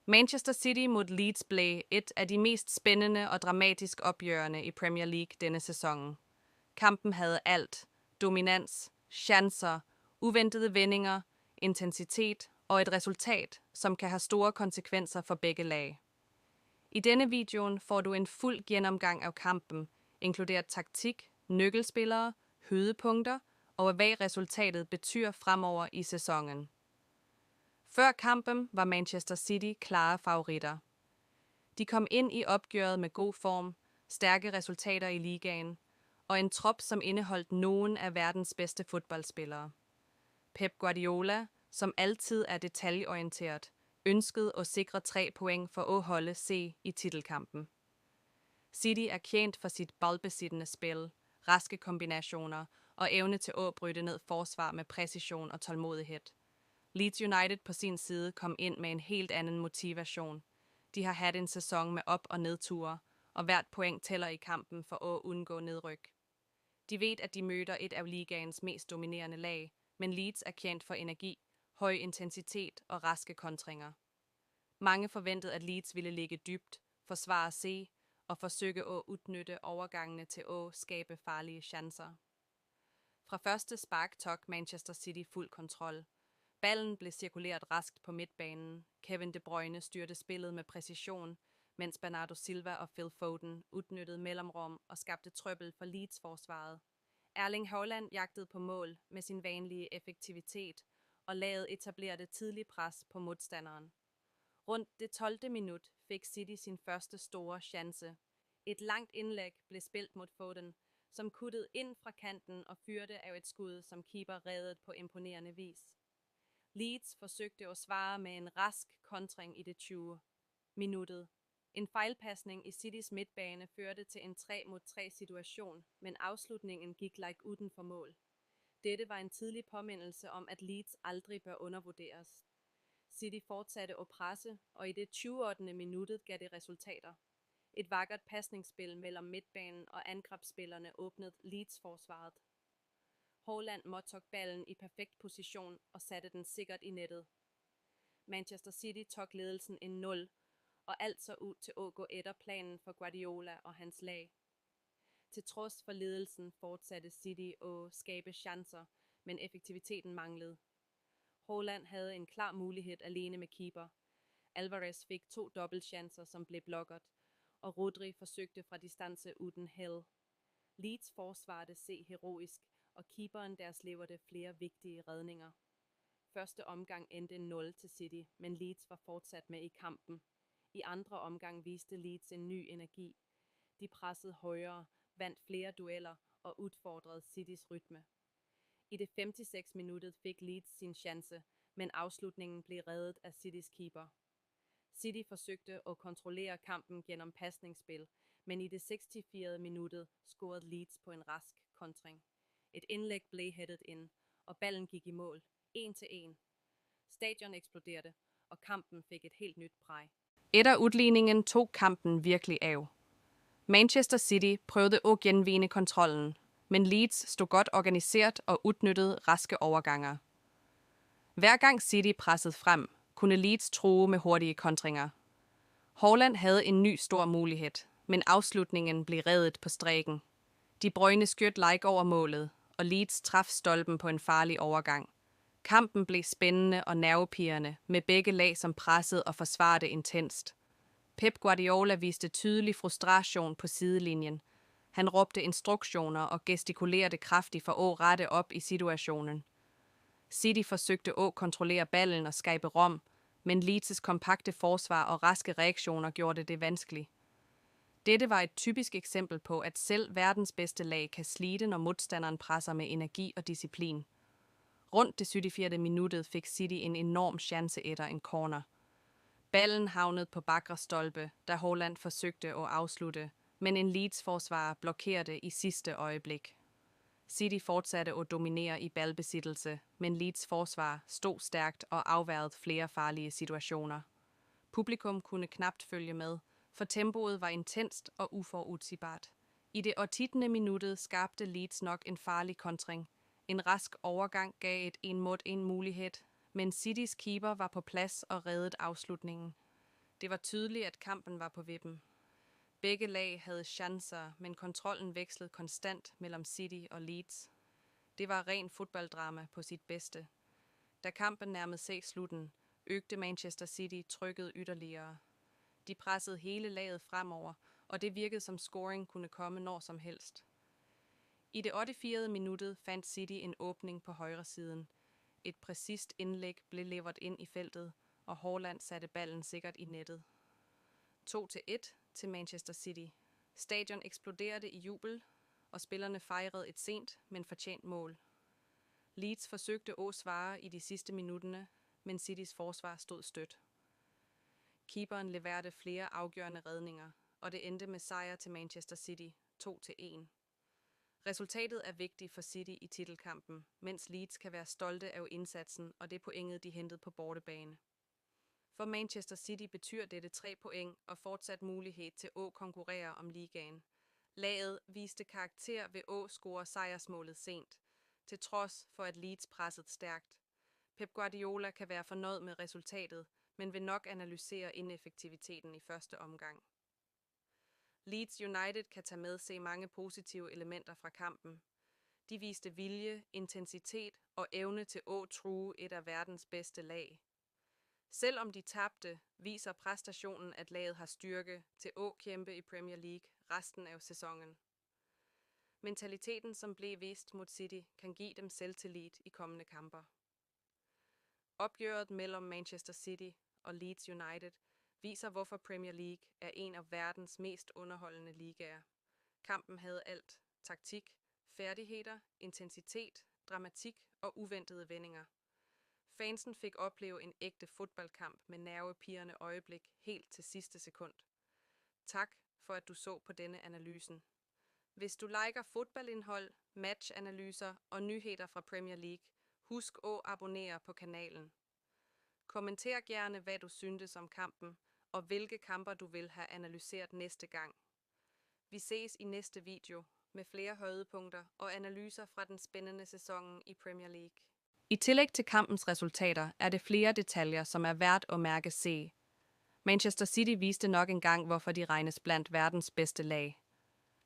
Manchester City mod Leeds blev et af de mest spændende og dramatisk opgørende i Premier League denne sæson. Kampen havde alt: dominans, chancer, uventede vendinger, intensitet og et resultat, som kan have store konsekvenser for begge lag. I denne video får du en fuld gennemgang af kampen, inkluderet taktik, nøggelspillere, højdepunkter og hvad resultatet betyder fremover i sæsonen. Før kampen var Manchester City klare favoritter. De kom ind i opgøret med god form, stærke resultater i ligaen og en trop, som indeholdt nogen af verdens bedste fodboldspillere. Pep Guardiola, som altid er detaljeorienteret, ønskede at sikre 3 point for at holde C i titelkampen. City er kendt for sit boldbesiddende spil, raske kombinationer og evne til at bryde ned forsvar med præcision og tålmodighed. Leeds United på sin side kom ind med en helt anden motivation. De har haft en sæson med op- og nedture, og hvert point tæller i kampen for at undgå nedryk. De ved, at de møder et af ligaens mest dominerende lag, men Leeds er kendt for energi, høj intensitet og raske kontringer. Mange forventede, at Leeds ville ligge dybt, forsvare C og forsøge at udnytte overgangene til at skabe farlige chancer. Fra første spark tog Manchester City fuld kontrol. Ballen blev cirkuleret raskt på midtbanen. Kevin De Bruyne styrte spillet med præcision, mens Bernardo Silva og Phil Foden udnyttede mellemrum og skabte trøbbel for Leeds-forsvaret. Erling Haaland jagtede på mål med sin vanlige effektivitet og lavede etableret tidlig pres på modstanderen. Rundt det 12. minut fik City sin første store chance. Et langt indlæg blev spillet mod Foden, som kuttede ind fra kanten og fyrte af et skud, som keeper reddede på imponerende vis. Leeds forsøgte at svare med en rask kontring i det 20. minuttet. En fejlpasning i Citys midtbane førte til en 3-mod-3 situation, men afslutningen gik uden for mål. Dette var en tidlig påmindelse om, at Leeds aldrig bør undervurderes. City fortsatte at presse, og i det 20. minuttet gav det resultater. Et vakkert pasningsspil mellem midtbanen og angrebsspillerne åbnede Leeds-forsvaret. Haaland modtog ballen i perfekt position og satte den sikkert i nettet. Manchester City tog ledelsen 1-0, og alt så ud til at gå efter planen for Guardiola og hans lag. Til trods for ledelsen fortsatte City at skabe chancer, men effektiviteten manglede. Haaland havde en klar mulighed alene med keeper. Alvarez fik 2 dobbeltchancer, som blev blokket, og Rodri forsøgte fra distance uden held. Leeds forsvarede C heroisk, og keeperen deres leverte flere vigtige redninger. Første omgang endte 0 til City, men Leeds var fortsat med i kampen. I andre omgang viste Leeds en ny energi. De pressede højere, vandt flere dueller og udfordrede Citys rytme. I det 56. minuttet fik Leeds sin chance, men afslutningen blev reddet af Citys keeper. City forsøgte at kontrollere kampen gennem pasningsspil, men i det 64. minuttet scorede Leeds på en rask kontring. Et indlæg blev hættet ind, og ballen gik i mål, 1-1. Stadion eksploderede, og kampen fik et helt nyt præg. Efter udligningen tog kampen virkelig af. Manchester City prøvede at genvinde kontrollen, men Leeds stod godt organiseret og udnyttede raske overganger. Hver gang City pressede frem, kunne Leeds true med hurtige kontringer. Haaland havde en ny stor mulighed, men afslutningen blev reddet på stregen. De Bruyne skød over målet, og Leeds traf stolpen på en farlig overgang. Kampen blev spændende og nervepirrende, med begge lag som pressede og forsvarede intenst. Pep Guardiola viste tydelig frustration på sidelinjen. Han råbte instruktioner og gestikulerede kraftigt for at rette op i situationen. City forsøgte at kontrollere ballen og skabe rum, men Leeds' kompakte forsvar og raske reaktioner gjorde det vanskeligt. Dette var et typisk eksempel på, at selv verdens bedste lag kan slide, når modstanderen presser med energi og disciplin. Rundt det 74. minuttet fik City en enorm chance efter en corner. Ballen havnede på bakre stolpe, da Haaland forsøgte at afslutte, men en Leeds-forsvarer blokerede i sidste øjeblik. City fortsatte at dominere i ballbesiddelse, men Leeds forsvar stod stærkt og afværgede flere farlige situationer. Publikum kunne knapt følge med, for tempoet var intenst og uforudsigbart. I det 80. minuttet skabte Leeds nok en farlig kontring. En rask overgang gav et 1-mod-1 mulighed, men Citys keeper var på plads og reddede afslutningen. Det var tydeligt, at kampen var på vippen. Begge lag havde chancer, men kontrollen vekslede konstant mellem City og Leeds. Det var ren fodbolddrama på sit bedste. Da kampen nærmede sig slutten, øgte Manchester City trykket yderligere. De pressede hele laget fremover, og det virkede som scoring kunne komme når som helst. I det 88. minuttet fandt City en åbning på højre siden. Et præcist indlæg blev leveret ind i feltet, og Haaland satte ballen sikkert i nettet. 2-1 til Manchester City. Stadion eksploderede i jubel, og spillerne fejrede et sent, men fortjent mål. Leeds forsøgte at svare i de sidste minutterne, men Citys forsvar stod stødt. Keeperen leverede flere afgørende redninger, og det endte med sejr til Manchester City 2-1. Resultatet er vigtigt for City i titelkampen, mens Leeds kan være stolte af indsatsen og det pointet, de hentede på bortebane. For Manchester City betyder dette 3 point og fortsat mulighed til at konkurrere om ligaen. Laget viste karakter ved at score sejrsmålet sent, til trods for at Leeds pressede stærkt. Pep Guardiola kan være fornøjet med resultatet, men vil nok analysere ineffektiviteten i første omgang. Leeds United kan tage med sig mange positive elementer fra kampen. De viste vilje, intensitet og evne til at true et af verdens bedste lag. Selvom de tabte, viser præstationen, at laget har styrke til at kæmpe i Premier League resten af sæsonen. Mentaliteten, som blev vist mod City, kan give dem selvtillid i kommende kamper. Opgøret mellem Manchester City og Leeds United viser, hvorfor Premier League er en af verdens mest underholdende ligaer. Kampen havde alt: taktik, færdigheder, intensitet, dramatik og uventede vendinger. Fansen fik opleve en ægte fodboldkamp med nervepirrende øjeblik helt til sidste sekund. Tak for, at du så på denne analysen. Hvis du liker fodboldindhold, matchanalyser og nyheder fra Premier League, husk at abonnere på kanalen. Kommenter gerne, hvad du syntes om kampen, og hvilke kamper du vil have analyseret næste gang. Vi ses i næste video med flere højdepunkter og analyser fra den spændende sæson i Premier League. I tillæg til kampens resultater er det flere detaljer, som er værd at mærke se. Manchester City viste nok engang, hvorfor de regnes blandt verdens bedste lag.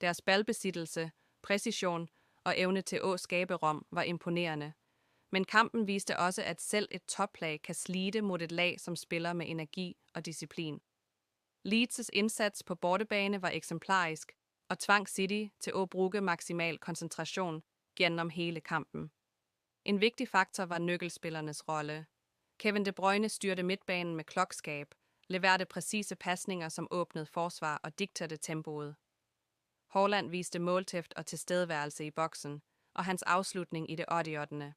Deres baldbesiddelse, præcision og evne til at skabe rum var imponerende. Men kampen viste også, at selv et toplag kan slide mod et lag, som spiller med energi og disciplin. Leeds' indsats på bortebane var eksemplarisk og tvang City til at bruge maksimal koncentration gennem hele kampen. En vigtig faktor var nøggelspillernes rolle. Kevin De Bruyne styrte midtbanen med klokskab, leverede præcise pasninger, som åbnede forsvar og dikterede tempoet. Haaland viste måltæft og tilstedeværelse i boksen, og hans afslutning i det 88.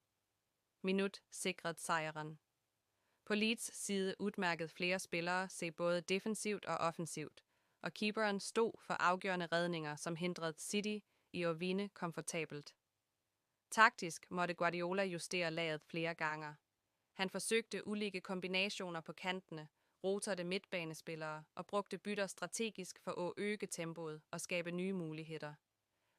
minut sikrede sejren. På Leeds side udmærkede flere spillere sig både defensivt og offensivt, og keeperen stod for afgørende redninger, som hindrede City i at vinde komfortabelt. Taktisk måtte Guardiola justere laget flere gange. Han forsøgte ulike kombinationer på kantene, rotede midtbanespillere og brugte bytter strategisk for at øge tempoet og skabe nye muligheder.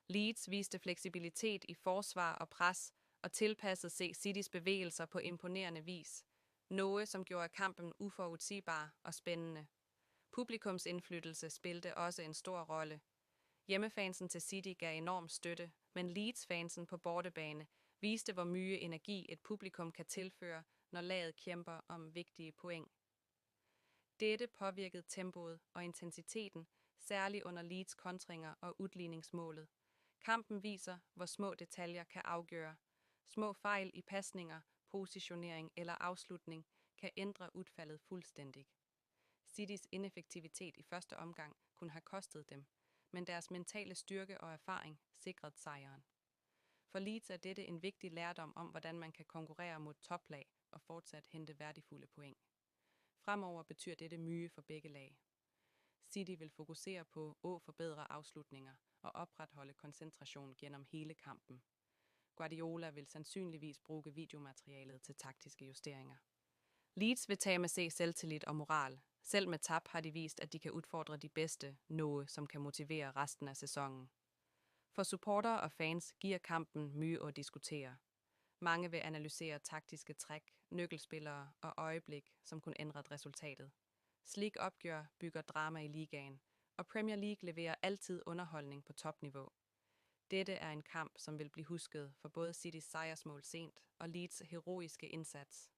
Leeds viste fleksibilitet i forsvar og pres og tilpassede sig Citys bevægelser på imponerende vis, noget som gjorde kampen uforudsigbar og spændende. Publikums indflydelse spilte også en stor rolle. Hjemmefansen til City gav enorm støtte, men Leeds-fansen på bortebane viste, hvor mye energi et publikum kan tilføre, når laget kæmper om vigtige point. Dette påvirkede tempoet og intensiteten, særligt under Leeds kontringer og udligningsmålet. Kampen viser, hvor små detaljer kan afgøre. Små fejl i pasninger, positionering eller afslutning kan ændre udfaldet fuldstændigt. Citys ineffektivitet i første omgang kunne have kostet dem, men deres mentale styrke og erfaring sikrede sejren. For Leeds er dette en vigtig lærdom om, hvordan man kan konkurrere mod toplag og fortsat hente værdifulde point. Fremover betyder dette mye for begge lag. City vil fokusere på at forbedre afslutninger og opretholde koncentration gennem hele kampen. Guardiola vil sandsynligvis bruge videomaterialet til taktiske justeringer. Leeds vil tage med sig selvtillid og moral. Selv med tab har de vist, at de kan udfordre de bedste, noget som kan motivere resten af sæsonen. For supportere og fans giver kampen mye at diskutere. Mange vil analysere taktiske træk, nøggelspillere og øjeblik, som kunne ændre resultatet. Slik opgør bygger drama i ligaen, og Premier League leverer altid underholdning på topniveau. Dette er en kamp, som vil blive husket for både Citys sejrsmål sent og Leeds heroiske indsats.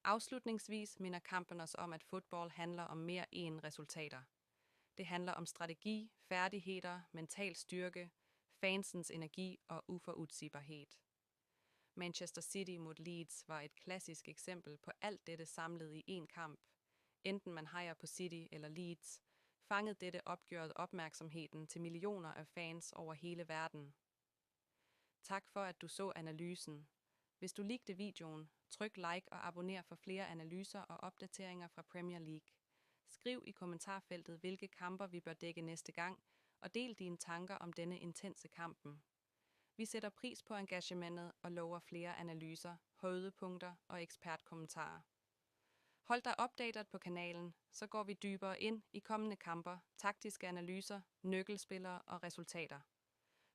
Afslutningsvis minder kampen os om, at fodbold handler om mere end resultater. Det handler om strategi, færdigheder, mental styrke, fansens energi og uforudsigbarhed. Manchester City mod Leeds var et klassisk eksempel på alt dette samlet i én kamp. Enten man hejer på City eller Leeds, fangede dette opgøret opmærksomheden til millioner af fans over hele verden. Tak for, at du så analysen. Hvis du likede videoen, tryk like og abonner for flere analyser og opdateringer fra Premier League. Skriv i kommentarfeltet, hvilke kamper vi bør dække næste gang, og del dine tanker om denne intense kampen. Vi sætter pris på engagementet og lover flere analyser, højdepunkter og ekspertkommentarer. Hold dig opdateret på kanalen, så går vi dybere ind i kommende kamper, taktiske analyser, nøkkelspillere og resultater.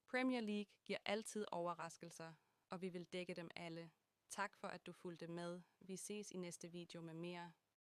Premier League giver altid overraskelser, og vi vil dække dem alle. Tak for, at du fulgte med. Vi ses i næste video med mere.